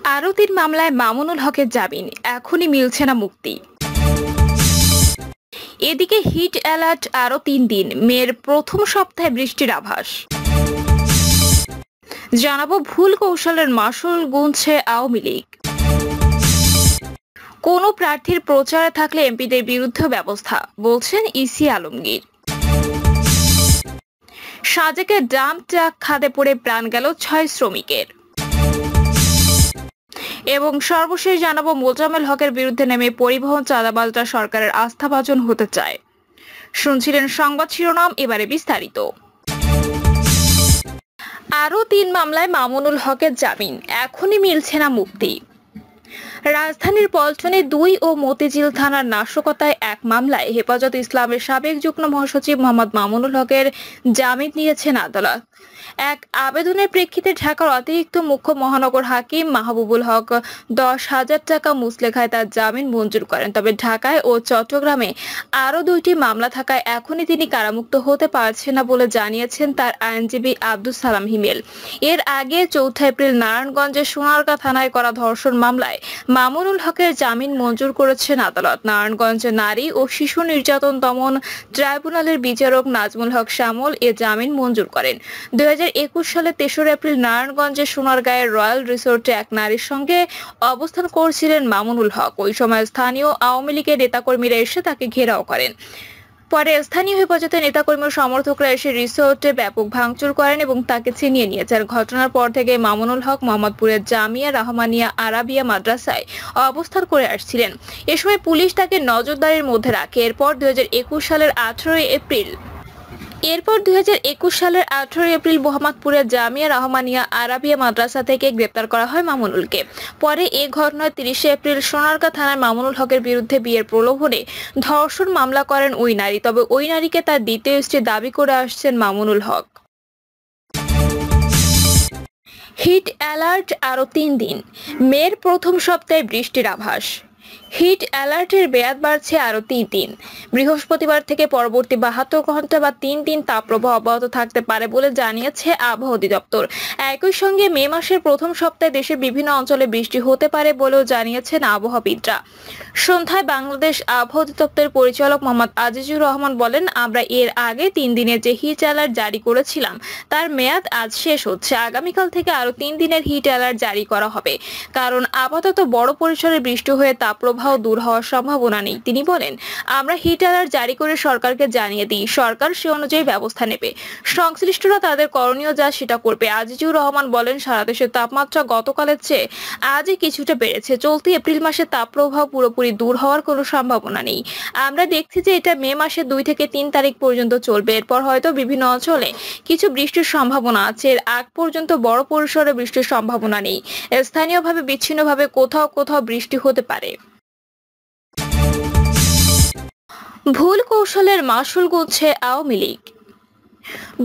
আরও ৩ মামলায় মামুনুল হকের জামিন, এখনই মিলছে না মুক্তি। এদিকে হিট অ্যালার্ট আরও ৩ দিন, মের প্রথম সপ্তাহে বৃষ্টির আভাস। জানাবো ভুল কৌশলের মাসুল গুনছে আওয়ামী লীগ। কোনো প্রার্থীর প্রচারে থাকলে এমপিদের বিরুদ্ধে ব্যবস্থা, বলছেন ইসি আলমগীর। সাজেকে ডাম্প ট্রাক খাদে পড়ে প্রাণ গেল ৬ শ্রমিকের। এবং সর্বশেষ জানাবো মোজাম্মেল হকের বিরুদ্ধে নেমে পরিবহন চাঁদাবাজরা সরকারের আস্থাভাজন হতে চায়। শুনছিলেন সংবাদ শিরোনাম, এবারে বিস্তারিত। আরও ৩ মামলায় মামুনুল হকের জামিন, এখনই মিলছে না মুক্তি। রাজধানীর পল্টনে ২ ও মতিঝিল থানার নাশকতায় ১ মামলায় হেফাজত ইসলামের সাবেক যুগ্ম মহাসচিব মোহাম্মদ মামুনুল হকের জামিন নিয়েছেন আদালত। এক আবেদনের প্রেক্ষিতে ঢাকার অতিরিক্ত মুখ্য মহানগর হাকিম মাহবুবুল হক ১০,০০০ টাকা মুচলেখায় তার জামিন মঞ্জুর করেন। তবে ঢাকায় ও চট্টগ্রামে আরও ২টি মামলা থাকায় এখনই তিনি কারামুক্ত হতে পারছেন না বলে জানিয়েছেন তার আইনজীবী আব্দুস সালাম হিমেল। এর আগে ৪ এপ্রিল নারায়ণগঞ্জের সোনারগাঁ থানায় করা ধর্ষণ মামলায় মামুনুল হকের জামিন মঞ্জুর করেছেন আদালত। নারায়ণগঞ্জে নারী ও শিশু নির্যাতন দমন ট্রাইব্যুনালের বিচারক নাজমুল হক শ্যামল এ জামিন মঞ্জুর করেন। ২০২১ সালে ৩রা এপ্রিল নারায়ণগঞ্জের সোনারগাঁয়ের রয়্যাল রিসোর্টে এক নারীর সঙ্গে অবস্থান করছিলেন মামুনুল হক। ওই সময় স্থানীয় আওয়ামী লীগের নেতাকর্মীরা এসে তাকে ঘেরাও করেন। পরে স্থানীয় হেফাজতের নেতাকর্মী ও সমর্থকরা এসে রিসোর্টে ব্যাপক ভাঙচুর করেন এবং তাকে ছিনিয়ে নিয়ে যান। ঘটনার পর থেকে মামুনুল হক মোহাম্মদপুরের জামিয়া রহমানিয়া আরাবিয়া মাদ্রাসায় অবস্থান করে আসছিলেন। এ সময় পুলিশ তাকে নজরদারির মধ্যে রাখে। এরপর ২০২১ সালের ১৮ এপ্রিল মোহাম্মদপুরের জামিয়া রহমানিয়া আরাবিয়া মাদ্রাসা থেকে গ্রেপ্তার করা হয় মামুনুলকে। পরে এ ঘটনায় ৩০ এপ্রিল সোনারগাঁ থানার মামুনুল হকের বিরুদ্ধে বিয়ের প্রলোভনে ধর্ষণ মামলা করেন ওই নারী। তবে ওই নারীকে তার দ্বিতীয় স্ত্রী দাবি করে আসছেন মামুনুল হক। হিট অ্যালার্ট আরও ৩ দিন, মের প্রথম সপ্তাহে বৃষ্টির আভাস। হিট অ্যালার্টের মেয়াদ বাড়ছে আরও ৩ দিন। বৃহস্পতিবার থেকে পরবর্তী ৭২ ঘন্টা বা ৩ দিন তাপপ্রবাহ অব্যাহত থাকতে পারে বলে জানিয়েছে আবহাওয়া অধিদপ্তর। একই সঙ্গে মে মাসের প্রথম সপ্তাহে দেশের বিভিন্ন অঞ্চলে বৃষ্টি হতে পারে বলেও জানিয়েছেন আবহাওয়াবিদরা। সন্ধ্যায় বাংলাদেশ আবহাওয়া অধিদপ্তরের পরিচালক মোহাম্মদ আজিজুর রহমান বলেন, আমরা এর আগে ৩ দিনের যে হিট অ্যালার্ট জারি করেছিলাম তার মেয়াদ আজ শেষ হচ্ছে। আগামীকাল থেকে আরও ৩ দিনের হিট অ্যালার্ট জারি করা হবে, কারণ আপাতত বড় পরিসরে বৃষ্টি হয়ে তাপপ্রবাহ দূর হওয়ার সম্ভাবনা নেই। তিনি বলেন, আমরা হিট অ্যালার্ট জারি করে সরকারকে জানিয়ে দিই, সরকার সে অনুযায়ী ব্যবস্থা নেবে। সংশ্লিষ্টরা তাদের করণীয় যা সেটা করবে। আজিজুর রহমান বলেন, সারা দেশের তাপমাত্রা গতকালের চেয়ে আজই কিছুটা বেড়েছে। চলতি এপ্রিল মাসে তাপপ্রবাহ পুরোপুরি দূর হওয়ার কোনো সম্ভাবনা নেই। আমরা দেখছি যে এটা মে মাসের ২ থেকে ৩ তারিখ পর্যন্ত চলবে। এরপর হয়তো বিভিন্ন অঞ্চলে কিছু বৃষ্টির সম্ভাবনা আছে। এর আগ পর্যন্ত বড় পরিসরে বৃষ্টির সম্ভাবনা নেই। স্থানীয়ভাবে বিচ্ছিন্নভাবে কোথাও কোথাও বৃষ্টি হতে পারে। ভুল কৌশলের মাসুল গুনছে আওয়ামী লীগ।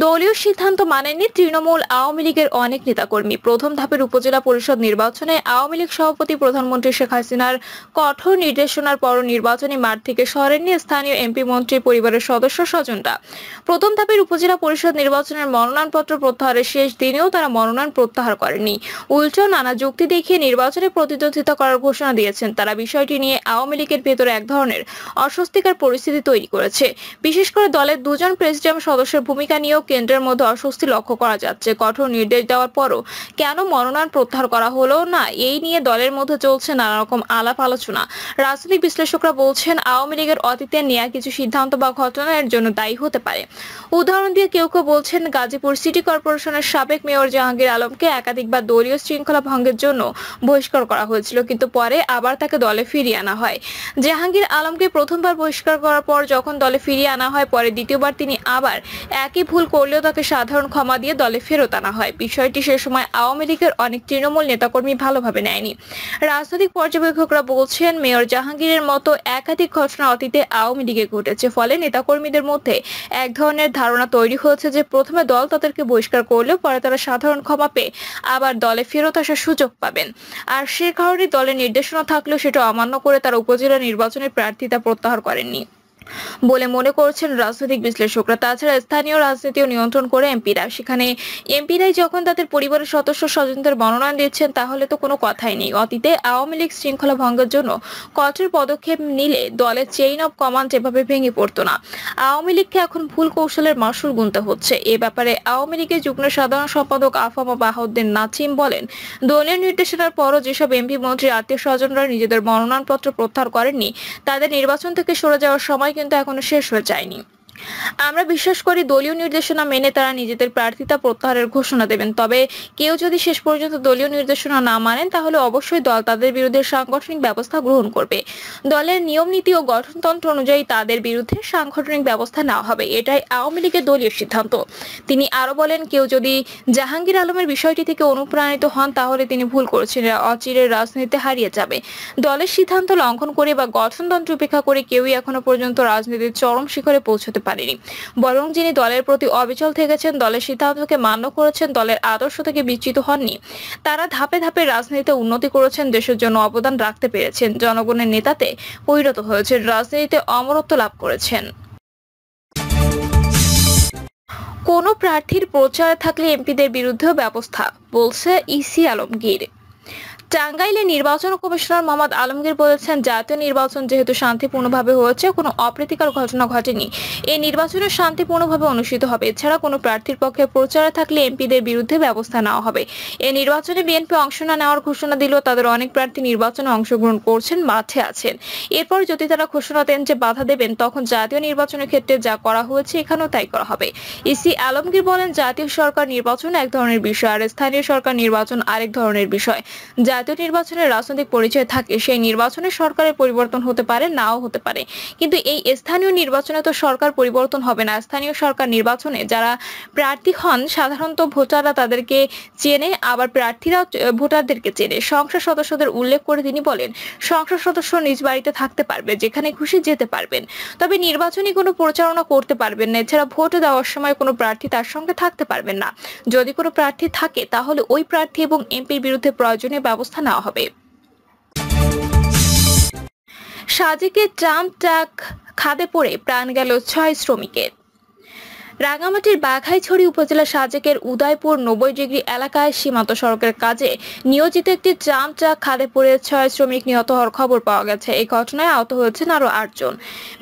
দলীয় সিদ্ধান্ত মানেননি তৃণমূল আওয়ামী লীগের অনেক নেতাকর্মী। প্রথম ধাপের উপজেলা পরিষদ নির্বাচনে আওয়ামী লীগ সভাপতি প্রধানমন্ত্রী শেখ হাসিনার কঠোর নির্দেশনার পর নির্বাচনী মাঠ থেকে সরেননি স্থানীয় এমপি মন্ত্রী পরিবারের সদস্য স্বজনরা। প্রথম ধাপের উপজেলা পরিষদ নির্বাচনের মনোনয়নপত্র প্রত্যাহারের শেষ দিনেও তারা মনোনয়ন প্রত্যাহার করেননি। উল্টো নানা যুক্তি দেখিয়ে নির্বাচনে প্রতিদ্বন্দ্বিতা করার ঘোষণা দিয়েছেন। তারা বিষয়টি নিয়ে আওয়ামী লীগের ভেতরে এক ধরনের অস্বস্তিকর পরিস্থিতি তৈরি করেছে। বিশেষ করে দলের ২ জন প্রেসিডিয়াম সদস্যের ভূমিকা নিয়েও কেন্দ্রের মধ্যে অস্বস্তি লক্ষ্য করা যাচ্ছে। কঠোর নির্দেশ দেওয়ার পরও কেন মনোনয়ন প্রত্যাহার করা হলো না, এই নিয়ে দলের মধ্যে চলছে নানা রকম আলাপ আলোচনা। রাজনৈতিক বিশ্লেষকরা বলছেন, আওয়ামী লীগের অতীতে নেওয়া কিছু সিদ্ধান্ত বা ঘটনা এর জন্য দায়ী হতে পারে। উদাহরণ দিয়ে কেউ কেউ বলছেন, গাজীপুর সিটি কর্পোরেশনের সাবেক মেয়র জাহাঙ্গীর আলমকে একাধিকবার দলীয় শৃঙ্খলা ভঙ্গের জন্য বহিষ্কার করা হয়েছিল, কিন্তু পরে আবার তাকে দলে ফিরিয়ে আনা হয়। জাহাঙ্গীর আলমকে প্রথমবার বহিষ্কার করার পর যখন দলে ফিরিয়ে আনা হয়, পরে দ্বিতীয়বার তিনি আবার একই ভুল করলেও তাকে সাধারণ ক্ষমা দিয়ে দলে ফেরত আনা হয়। বিষয়টি সে সময় আওয়ামী লীগের অনেক তৃণমূল নেতাকর্মী ভালোভাবে নেয়নি। রাজনৈতিক পর্যবেক্ষকরা বলছেন, মেয়র জাহাঙ্গীরের মতো একাধিক ঘটনা অতীতে আওয়ামী লীগে ঘটেছে। ফলে নেতাকর্মীদের মধ্যে এক ধরনের ধারণা তৈরি হয়েছে যে প্রথমে দল তাদেরকে বহিষ্কার করলেও পরে তারা সাধারণ ক্ষমা পেয়ে আবার দলে ফেরত আসার সুযোগ পাবেন। আর সে কারণে দলের নির্দেশনা থাকলেও সেটা অমান্য করে তারা উপজেলা নির্বাচনের প্রার্থিতা প্রত্যাহার করেননি। বলে মনে করছেন রাজনৈতিক বিশ্লেষকরা। তাছাড়া স্থানীয় রাজনীতিও নিয়ন্ত্রণ করে এমপিরা। সেখানে এমপিরাই যখন তাদের পরিবারের সদস্য স্বজনদের মনোনয়ন দিচ্ছেন, তাহলে তো কোনো কথাই নেই। অতীতে আওয়ামী লীগ শৃঙ্খলা ভঙ্গের জন্য কঠোর পদক্ষেপ নিলে দলের চেইন অব কমান্ড এভাবে ভেঙে পড়তো না। আওয়ামী লীগকে এখন ভুল কৌশলের মাসুল গুনতে হচ্ছে। এ ব্যাপারে আওয়ামী লীগের যুগ্ম সাধারণ সম্পাদক আফামা বাহাউদ্দিন নাচিম বলেন, দলীয় নির্দেশনার পরও যেসব এমপি মন্ত্রী আত্মীয় স্বজনরা নিজেদের মনোনয়নপত্র প্রত্যাহার করেননি, তাদের নির্বাচন থেকে সরে যাওয়ার সময় কিন্তু এখনো শেষ হয়ে যায়নি। আমরা বিশ্বাস করি দলীয় নির্দেশনা মেনে তারা নিজেদের প্রার্থিতা প্রত্যাহারের ঘোষণা দেবেন। তবে কেউ যদি শেষ পর্যন্ত দলীয় নির্দেশনা না মানেন, তাহলে অবশ্যই দল তাদের বিরুদ্ধে সাংগঠনিক ব্যবস্থা গ্রহণ করবে। দলের নিয়ম নীতি ও গঠনতন্ত্র অনুযায়ী তাদের বিরুদ্ধে সাংগঠনিক ব্যবস্থা নেওয়া হবে। এটাই আওয়ামী লীগের দলীয় সিদ্ধান্ত। তিনি আরো বলেন, কেউ যদি জাহাঙ্গীর আলমের বিষয়টি থেকে অনুপ্রাণিত হন, তাহলে তিনি ভুল করছেন। অচিরে রাজনীতিতে হারিয়ে যাবে। দলের সিদ্ধান্ত লঙ্ঘন করে বা গঠনতন্ত্র উপেক্ষা করে কেউই এখনো পর্যন্ত রাজনীতির চরম শিখরে পৌঁছতে পারেনি। বরং যিনি দলের প্রতি অবিচল থেকেছেন, দলের সিদ্ধান্তকে মান্য করেছেন, দলের আদর্শ থেকে বিচ্যুত হননি, তারা ধাপে ধাপে রাজনীতিতে উন্নতি করেছেন, দেশের জন্য অবদান রাখতে পেরেছেন, জনগণের নেতাতে পরিণত হয়েছেন, রাজনীতিতে অমরত্ব লাভ করেছেন। কোনো প্রার্থীর প্রচারে থাকলে এমপিদের বিরুদ্ধেও ব্যবস্থা, বলছে ইসি আলমগীর। টাঙ্গাইলে নির্বাচন কমিশনার মোহাম্মদ আলমগীর বলেছেন, জাতীয় নির্বাচন যেহেতু শান্তিপূর্ণভাবে হয়েছে, কোনো অপ্রীতিকর ঘটনা ঘটেনি, এই নির্বাচনে শান্তিপূর্ণভাবে অনুষ্ঠিত হবে। এছাড়া কোনো প্রার্থীর পক্ষে প্রচারে থাকলে এমপিদের বিরুদ্ধে ব্যবস্থা নেওয়া হবে। এই নির্বাচনে বিএনপি অংশ না নেওয়ার ঘোষণা দিলেও তাদের অনেক প্রার্থী নির্বাচনে অংশগ্রহণ করছেন, মাঠে আছেন। এরপর যদি তারা ঘোষণা দেন যে বাধা দেবেন, তখন জাতীয় নির্বাচনের ক্ষেত্রে যা করা হয়েছে এখানেও তাই করা হবে। ইসি আলমগীর বলেন, জাতীয় সরকার নির্বাচন এক ধরনের বিষয় আর স্থানীয় সরকার নির্বাচন আরেক ধরনের বিষয়। জাতীয় নির্বাচনের রাজনৈতিক পরিচয় থাকে, সেই নির্বাচনে সরকারের পরিবর্তন হতে পারে, নাও হতে পারে, কিন্তু এই স্থানীয় নির্বাচনে তো সরকার পরিবর্তন হবে না। স্থানীয় সরকার নির্বাচনে যারা প্রার্থী হন, সাধারণত ভোটাররা তাদেরকে চেনে, আবার প্রার্থীরা ভোটারদেরকে চেনে। সংসদ সদস্যদের উল্লেখ করে তিনি বলেন, সংসদ সদস্য নিজ বাড়িতে থাকতে পারবে, যেখানে খুশি যেতে পারবেন, তবে নির্বাচনী কোনো প্রচারণা করতে পারবেন না। এছাড়া ভোট দেওয়ার সময় কোনো প্রার্থী তার সঙ্গে থাকতে পারবেন না। যদি কোনো প্রার্থী থাকে, তাহলে ওই প্রার্থী এবং এমপির বিরুদ্ধে প্রয়োজনীয় ব্যবস্থা নেওয়া হবে। সাজেকে ট্রাম ট্রাক খাদে পড়ে প্রাণ গেল 6 শ্রমিকের। রাঙামাটির বাঘাইছড়ি উপজেলা সাজেকের উদয়পুর 90 ডিগ্রি এলাকায় সীমান্ত সড়কের কাজে নিয়োজিত একটি ট্রাম ট্রাক খাদে পড়ে 6 শ্রমিক নিহত হওয়ার খবর পাওয়া গেছে। এই ঘটনায় আহত হয়েছেন আরো 8 জন।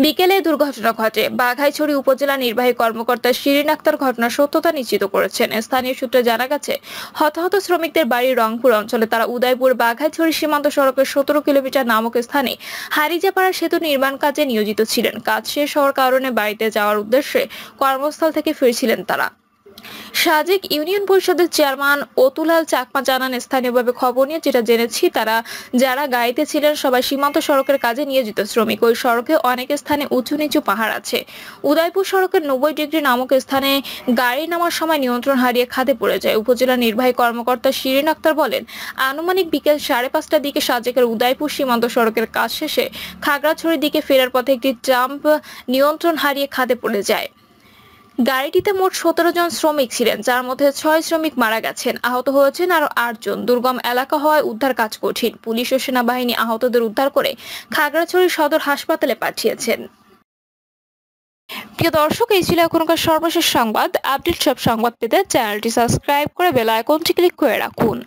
বিকেলে দুর্ঘটনা ঘটে। বাঘাইছড়ি উপজেলা নির্বাহী কর্মকর্তা শিরিন আক্তার ঘটনার সত্যতা নিশ্চিত করেছেন। স্থানীয় সূত্রে জানা গেছে, হতাহত শ্রমিকদের বাড়ি রংপুর অঞ্চলে। তারা উদয়পুর বাঘাইছড়ি সীমান্ত সড়কের 17 কিলোমিটার নামক স্থানে হারিজাপাড়া সেতু নির্মাণ কাজে নিয়োজিত ছিলেন। কাজ শেষ হওয়ার কারণে বাড়িতে যাওয়ার উদ্দেশ্যে কর্মস্থল থেকে ফিরছিলেন তারা। সাজেক ইউনিয়ন পরিষদের চেয়ারম্যান অতুলাল চাকমা জানান, স্থানীয়ভাবে খবর নিয়ে যেটা জেনেছি, তারা যারা গাড়িতে ছিলেন সবাই সীমান্ত সড়কের কাজে নিয়োজিত শ্রমিক। ওই সড়কে অনেক স্থানে উঁচু নিচু পাহাড় আছে। উদয়পুর সড়কের 90 ডিগ্রি নামক স্থানে গাড়ি নামার সময় নিয়ন্ত্রণ হারিয়ে খাদে পড়ে যায়। উপজেলা নির্বাহী কর্মকর্তা শিরিন আক্তার বলেন, আনুমানিক বিকেল 5:30টার দিকে সাজেকের উদয়পুর সীমান্ত সড়কের কাজ শেষে খাগড়াছড়ির দিকে ফেরার পথে একটি ট্রাম্প নিয়ন্ত্রণ হারিয়ে খাদে পড়ে যায়। গাড়িটিতে মোট 17 জন শ্রমিক ছিলেন, যার মধ্যে 6 শ্রমিক মারা গেছেন, আহত হয়েছেন আরো 8 জন। দুর্গম এলাকা হওয়ায় উদ্ধার কাজ কঠিন। পুলিশ ও সেনাবাহিনী আহতদের উদ্ধার করে খাগড়াছড়ি সদর হাসপাতালে পাঠিয়েছেন। প্রিয় দর্শক, এই ছিল এখনকার সর্বশেষ সংবাদ। আপডেট সব সংবাদ পেতে চ্যানেলটি সাবস্ক্রাইব করে বেল আইকনটি ক্লিক করে রাখুন।